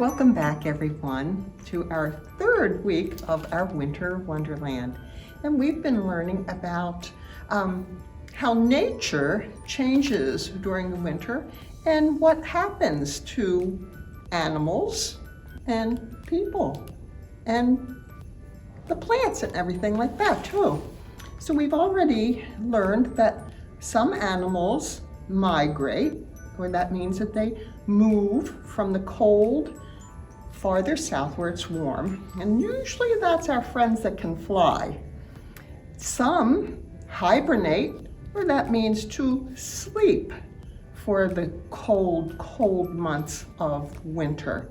Welcome back, everyone, to our third week of our Winter Wonderland. And we've been learning about how nature changes during the winter and what happens to animals and people and the plants and everything like that too. So we've already learned that some animals migrate, or that means that they move from the cold farther south where it's warm, and usually that's our friends that can fly. Some hibernate, or that means to sleep for the cold months of winter.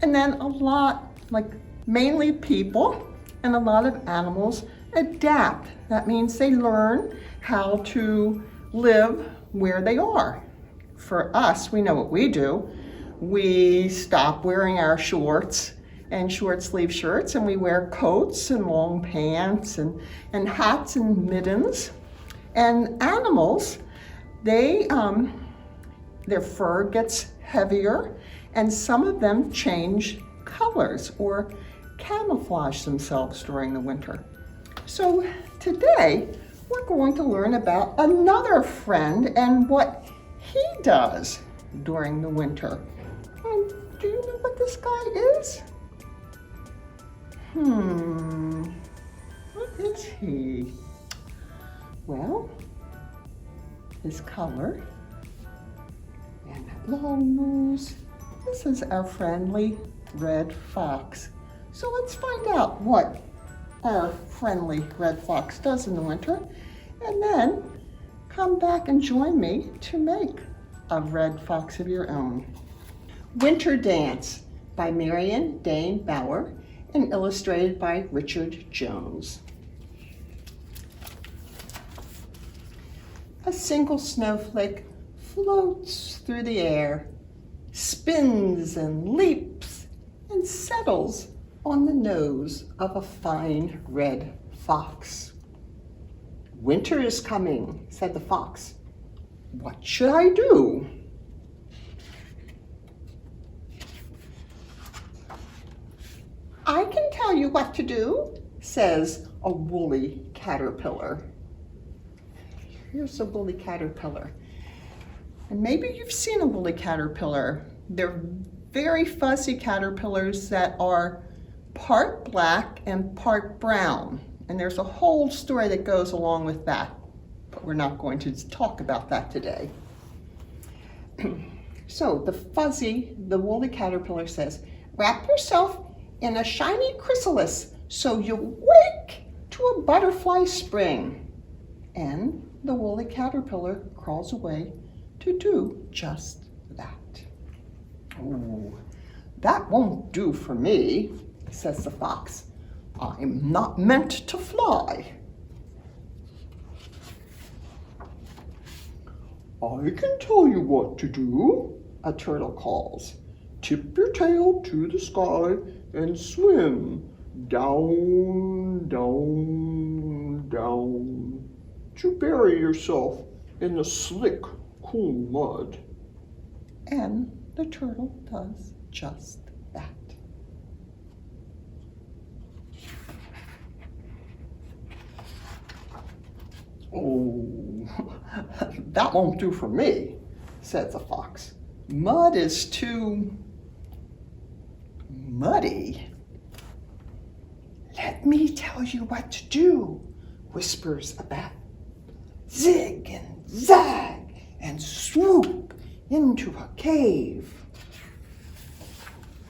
And then a lot, like mainly people and a lot of animals, adapt. That means they learn how to live where they are. For us, we know what we do. We stop wearing our shorts and short sleeve shirts, and we wear coats and long pants and hats and mittens. And animals, their fur gets heavier, and some of them change colors or camouflage themselves during the winter. So today, we're going to learn about another friend and what he does during the winter. And do you know what this guy is? What is he? Well, his color and that long nose. This is our friendly red fox. So let's find out what our friendly red fox does in the winter, and then come back and join me to make a red fox of your own. Winter Dance by Marion Dane Bauer and illustrated by Richard Jones. A single snowflake floats through the air, spins and leaps and settles on the nose of a fine red fox. "Winter is coming," said the fox. "What should I do?" "I can tell you what to do," says a woolly caterpillar. Here's a woolly caterpillar. And maybe you've seen a woolly caterpillar. They're very fuzzy caterpillars that are part black and part brown. And there's a whole story that goes along with that, but we're not going to talk about that today. So the woolly caterpillar says, "Wrap yourself in a shiny chrysalis so you'll wake to a butterfly spring." And the woolly caterpillar crawls away to do just that. "Oh, that won't do for me," says the fox. "I'm not meant to fly." "I can tell you what to do," a turtle calls. "Tip your tail to the sky and swim down, down, down to bury yourself in the slick, cool mud." And the turtle does just that. "Oh, that won't do for me," said the fox. "Mud is too muddy." "Let me tell you what to do," whispers a bat. "Zig and zag and swoop into a cave.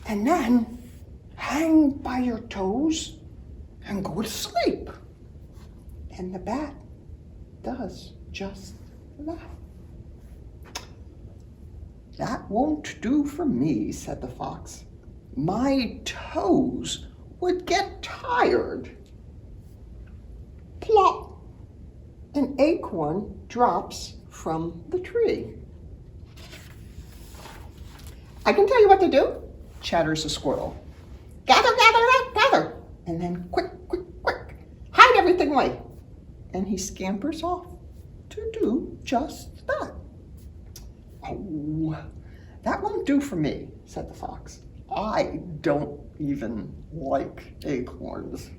And then hang by your toes and go to sleep." And the bat does just that. "That won't do for me," said the fox. "My toes would get tired." Plop! An acorn drops from the tree. "I can tell you what to do," chatters the squirrel. "Gather, gather, gather, and then quick, quick, quick, hide everything away." And he scampers off to do just that. "Oh, that won't do for me," said the fox. I don't even like acorns.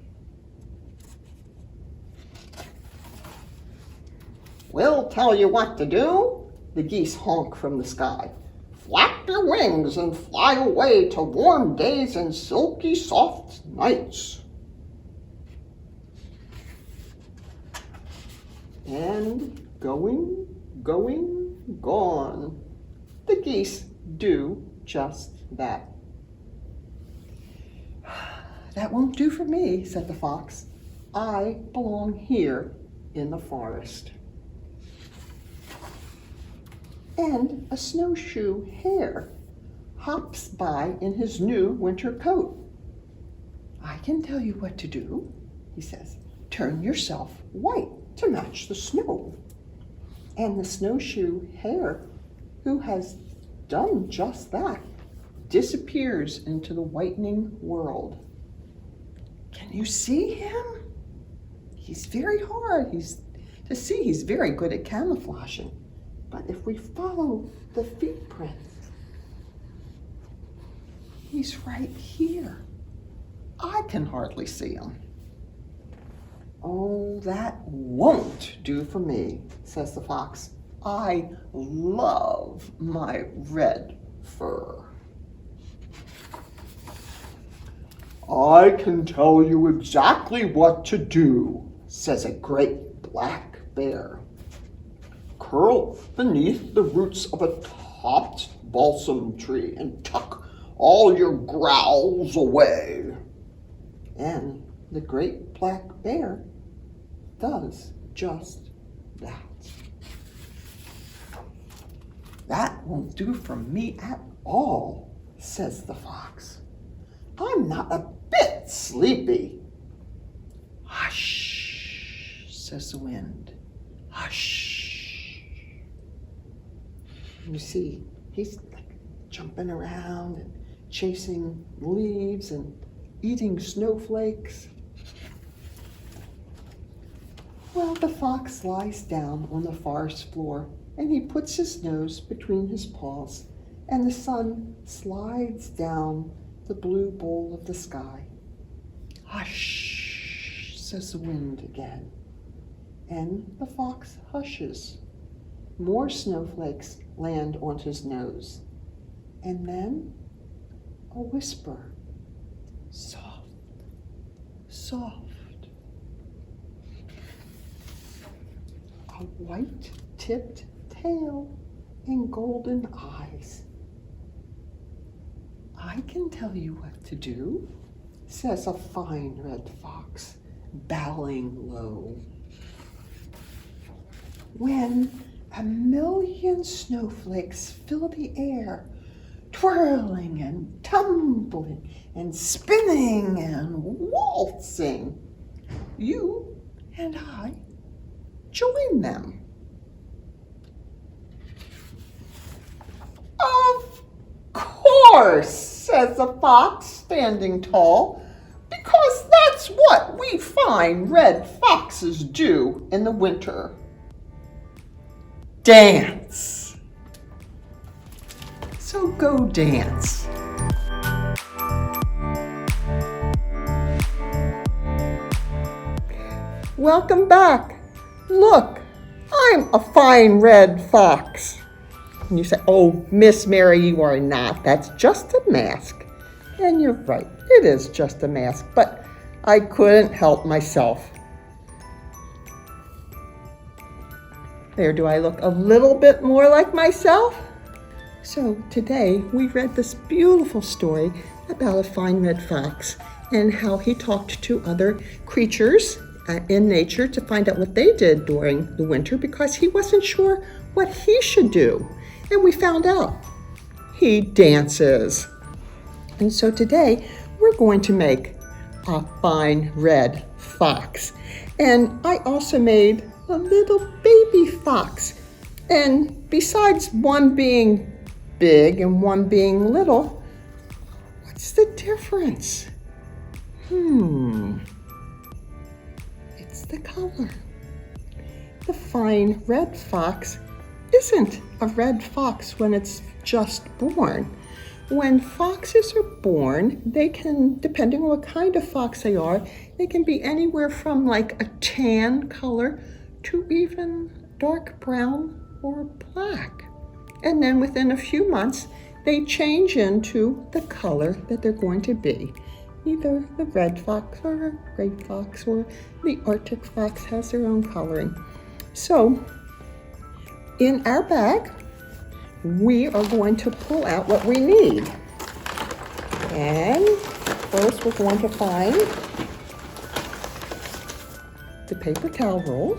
We'll tell you what to do, the geese honk from the sky. Flap your wings and fly away to warm days and silky soft nights. And going, gone. The geese do just that. That won't do for me, said the fox. I belong here in the forest. And a snowshoe hare hops by in his new winter coat. I can tell you what to do, he says. Turn yourself white to match the snow. And the snowshoe hare, who has done just that, disappears into the whitening world. Can you see him? He's very hard to see. He's very good at camouflaging. But if we follow the feet prints, he's right here. I can hardly see him. Oh, that won't do for me, says the fox. I love my red fur. I can tell you exactly what to do, says a great black bear. Curl beneath the roots of a topped balsam tree and tuck all your growls away. And the great black bear does just that. That won't do for me at all, says the fox. I'm not a bit sleepy. Hush, says the wind. Hush. You see, he's like jumping around and chasing leaves and eating snowflakes. Well, the fox lies down on the forest floor and he puts his nose between his paws and the sun slides down the blue bowl of the sky. Hush, says the wind again. And the fox hushes. More snowflakes land on his nose. And then a whisper. Soft, soft. A white-tipped tail and golden eyes. I can tell you what to do, says a fine red fox, bowing low. When a million snowflakes fill the air, twirling and tumbling and spinning and waltzing, you and I join them. Of course, says the fox, standing tall, because that's what we fine red foxes do in the winter. Dance. So go dance. Welcome back. Look, I'm a fine red fox. And you say, oh, Miss Mary, you are not. That's just a mask. And you're right, it is just a mask, but I couldn't help myself. There, do I look a little bit more like myself? So today we read this beautiful story about a fine red fox and how he talked to other creatures in nature to find out what they did during the winter because he wasn't sure what he should do. And we found out he dances. And so today we're going to make a fine red fox. And I also made a little baby fox. And besides one being big and one being little, what's the difference? It's the color. The fine red fox isn't a red fox when it's just born. when foxes are born, they can, depending on what kind of fox they are, they can be anywhere from like a tan color to even dark brown or black. And then within a few months, they change into the color that they're going to be. Either the red fox or a gray fox or the Arctic fox has their own coloring. So in our bag, we are going to pull out what we need. And first we're going to find the paper towel roll.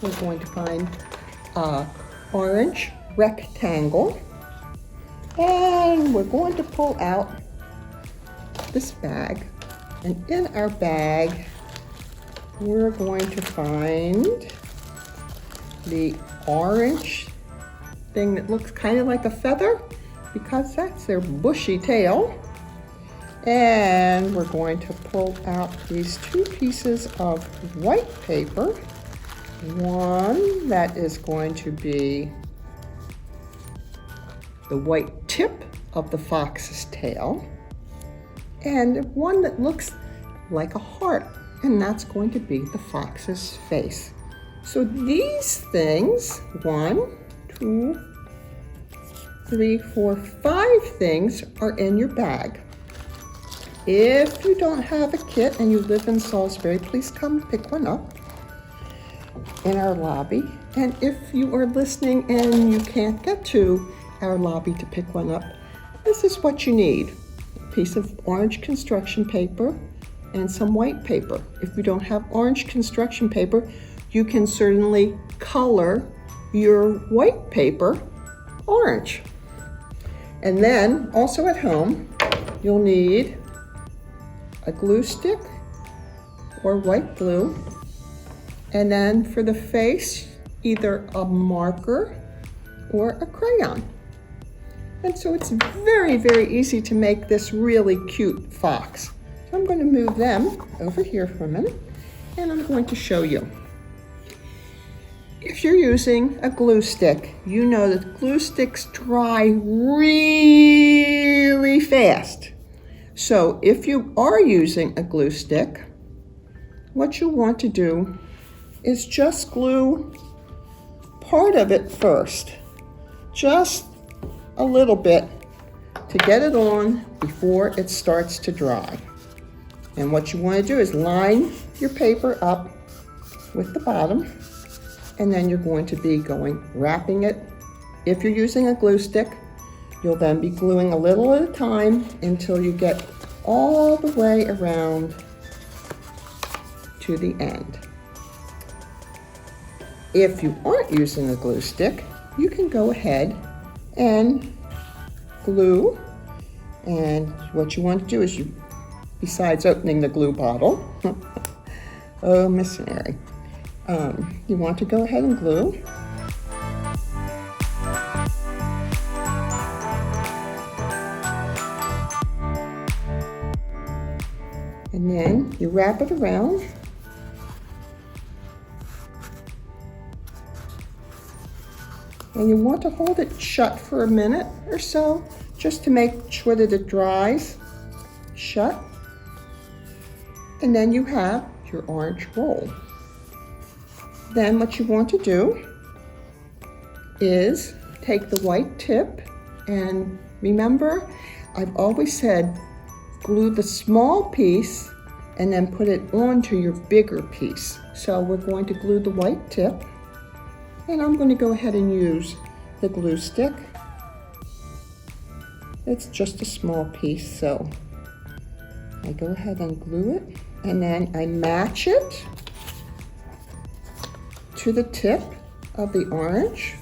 We're going to find an orange rectangle. And we're going to pull out this bag. And in our bag, we're going to find the orange thing that looks kind of like a feather, because that's their bushy tail. And we're going to pull out these two pieces of white paper. One that is going to be the white tip of the fox's tail, and one that looks like a heart, and that's going to be the fox's face. So these things, 1, 2, 3, 4, 5 things are in your bag. If you don't have a kit and you live in Salisbury, please come pick one up in our lobby. And if you are listening and you can't get to our lobby to pick one up, this is what you need: a piece of orange construction paper and some white paper. If you don't have orange construction paper, you can certainly color your white paper orange. And then also at home, you'll need a glue stick or white glue. And then for the face, either a marker or a crayon. And so it's very, very easy to make this really cute fox. So I'm going to move them over here for a minute, and I'm going to show you. If you're using a glue stick, you know that glue sticks dry really fast. So if you are using a glue stick, what you want to do is just glue part of it first, just a little bit, to get it on before it starts to dry. And what you want to do is line your paper up with the bottom, and then you're going to be wrapping it. If you're using a glue stick, you'll then be gluing a little at a time until you get all the way around to the end. If you aren't using a glue stick, you can go ahead and glue. And what you want to do is, besides opening the glue bottle, oh, Miss Mary, you want to go ahead and glue. And then you wrap it around. And you want to hold it shut for a minute or so, just to make sure that it dries shut. And then you have your orange roll. Then what you want to do is take the white tip, and remember, I've always said glue the small piece and then put it onto your bigger piece. So we're going to glue the white tip, and I'm going to go ahead and use the glue stick. It's just a small piece, so I go ahead and glue it, and then I match it to the tip of the orange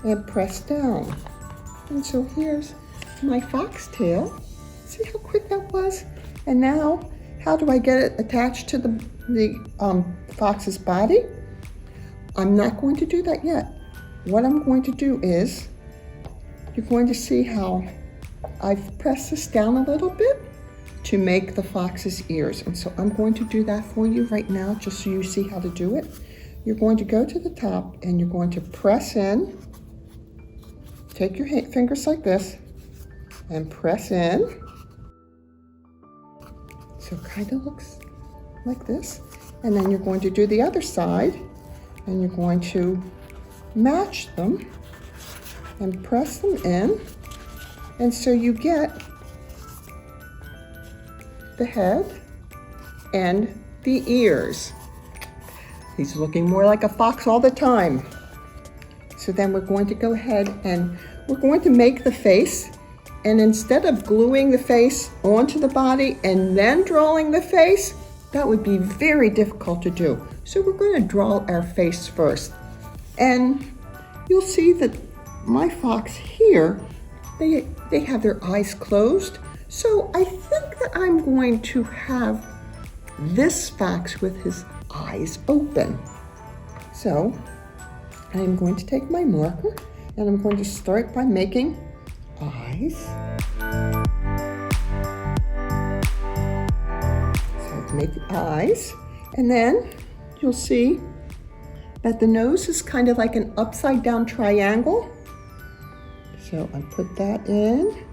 and press down. And so here's my foxtail. See how quick that was? And now, how do I get it attached to the fox's body? I'm not going to do that yet. What I'm going to do is, you're going to see how I've pressed this down a little bit to make the fox's ears. And so I'm going to do that for you right now, just so you see how to do it. you're going to go to the top and you're going to press in. Take your fingers like this and press in. So it kind of looks like this. And then you're going to do the other side and you're going to match them and press them in. And so you get the head and the ears. He's looking more like a fox all the time. So then we're going to go ahead and we're going to make the face. And instead of gluing the face onto the body and then drawing the face, that would be very difficult to do. So we're going to draw our face first. And you'll see that my fox here, they have their eyes closed. So I think that I'm going to have this fox with his eyes open. So I'm going to take my marker and I'm going to start by making eyes. So let's make the eyes. And then you'll see that the nose is kind of like an upside down triangle. So I put that in.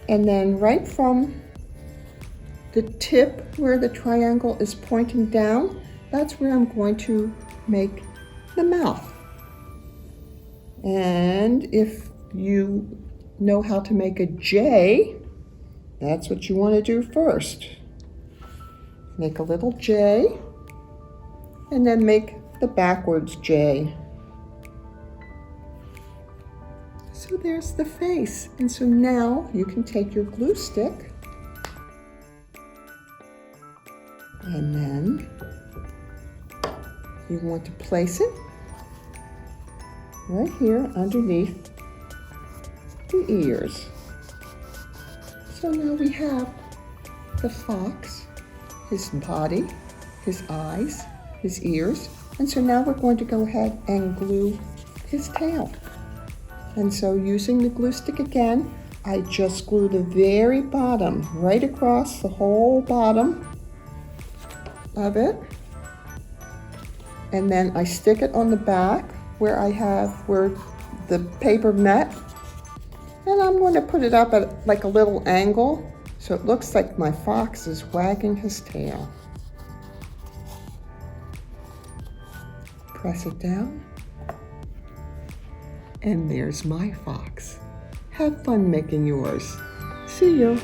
And then right from the tip where the triangle is pointing down, that's where I'm going to make the mouth. And if you know how to make a J, that's what you want to do first. Make a little J, and then make the backwards J. So there's the face. And so now you can take your glue stick and then you want to place it right here underneath the ears. So now we have the fox, his body, his eyes, his ears, and so now we're going to go ahead and glue his tail. And so using the glue stick again, I just glue the very bottom, right across the whole bottom of it. And then I stick it on the back where the paper met. And I'm going to put it up at like a little angle so it looks like my fox is wagging his tail. Press it down. And there's my fox. Have fun making yours. See you.